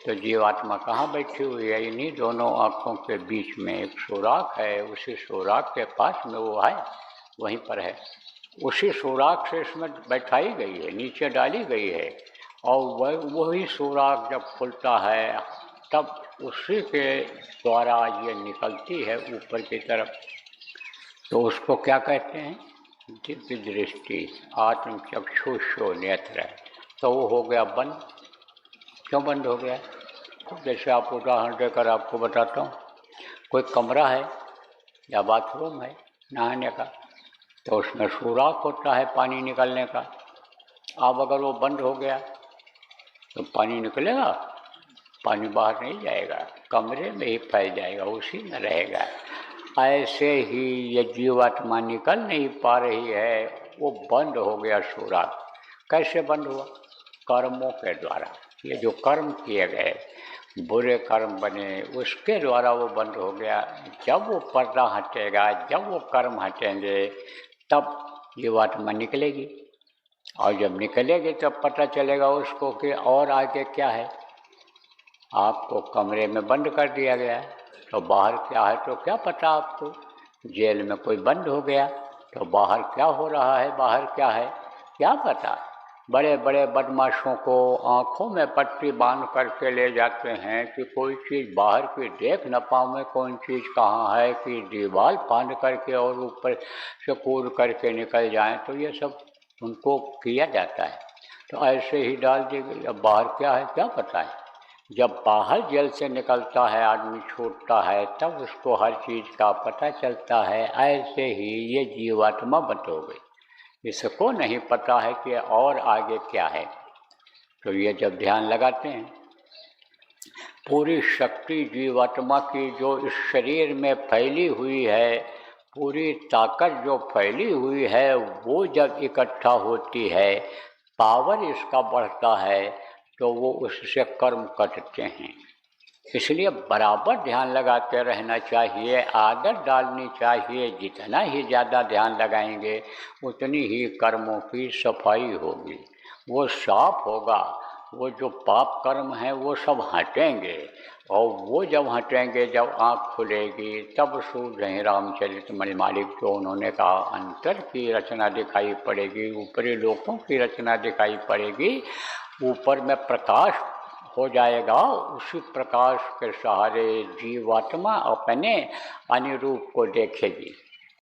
तो जीवात्मा कहाँ बैठी हुई है? इन्हीं दोनों आँखों के बीच में एक सुराख है, उसी सुराख के पास में वो है, वहीं पर है। उसी सुराख से इसमें बैठाई गई है, नीचे डाली गई है, और वही सुराख जब खुलता है तब उसी के द्वारा ये निकलती है ऊपर की तरफ। तो उसको क्या कहते हैं? दिव्य दृष्टि, आत्म चक्षुषो नेत्र। तो वो हो गया बंद। क्यों बंद हो गया? जैसे आप उदाहरण देकर आपको बताता हूँ, कोई कमरा है या बाथरूम है नहाने का, तो उसमें सुराख होता है पानी निकलने का। अब अगर वो बंद हो गया तो पानी निकलेगा? पानी बाहर नहीं जाएगा, कमरे में ही फैल जाएगा, उसी में रहेगा। ऐसे ही ये जीवात्मा निकल नहीं पा रही है, वो बंद हो गया सुराख। कैसे बंद हुआ? कर्मों के द्वारा। ये जो कर्म किए गए, बुरे कर्म बने, उसके द्वारा वो बंद हो गया। जब वो पर्दा हटेगा, जब वो कर्म हटेंगे, तब जीवात्मा निकलेगी। और जब निकलेगी तब पता चलेगा उसको कि और आगे क्या है। आपको कमरे में बंद कर दिया गया है, तो बाहर क्या है तो क्या पता आपको? जेल में कोई बंद हो गया तो बाहर क्या हो रहा है, बाहर क्या है, क्या पता? बड़े बड़े बदमाशों को आँखों में पट्टी बांध करके ले जाते हैं कि कोई चीज़ बाहर की देख न पाऊँ, कौन चीज़ कहाँ है, कि दीवार फांद करके और ऊपर से कूद करके निकल जाएं। तो ये सब उनको किया जाता है। तो ऐसे ही डाल दी गई। अब बाहर क्या है क्या पता है? जब बाहर जेल से निकलता है आदमी, छूटता है, तब उसको हर चीज़ का पता चलता है। ऐसे ही ये जीवात्मा बंद हो गई, इसको नहीं पता है कि और आगे क्या है। तो ये जब ध्यान लगाते हैं, पूरी शक्ति जीवात्मा की जो इस शरीर में फैली हुई है, पूरी ताकत जो फैली हुई है, वो जब इकट्ठा होती है, पावर इसका बढ़ता है, तो वो उससे कर्म कटते हैं। इसलिए बराबर ध्यान लगाते रहना चाहिए, आदत डालनी चाहिए। जितना ही ज़्यादा ध्यान लगाएंगे उतनी ही कर्मों की सफाई होगी, वो साफ होगा। वो जो पाप कर्म हैं वो सब हटेंगे, और वो जब हटेंगे, जब आँख खुलेगी, तब सूझ रहे रामचरितमानस मालिक जो उन्होंने कहा, अंतर की रचना दिखाई पड़ेगी, ऊपरी लोकों की रचना दिखाई पड़ेगी। ऊपर में प्रकाश हो जाएगा, उसी प्रकाश के सहारे जीवात्मा अपने अनुरूप को देखेगी।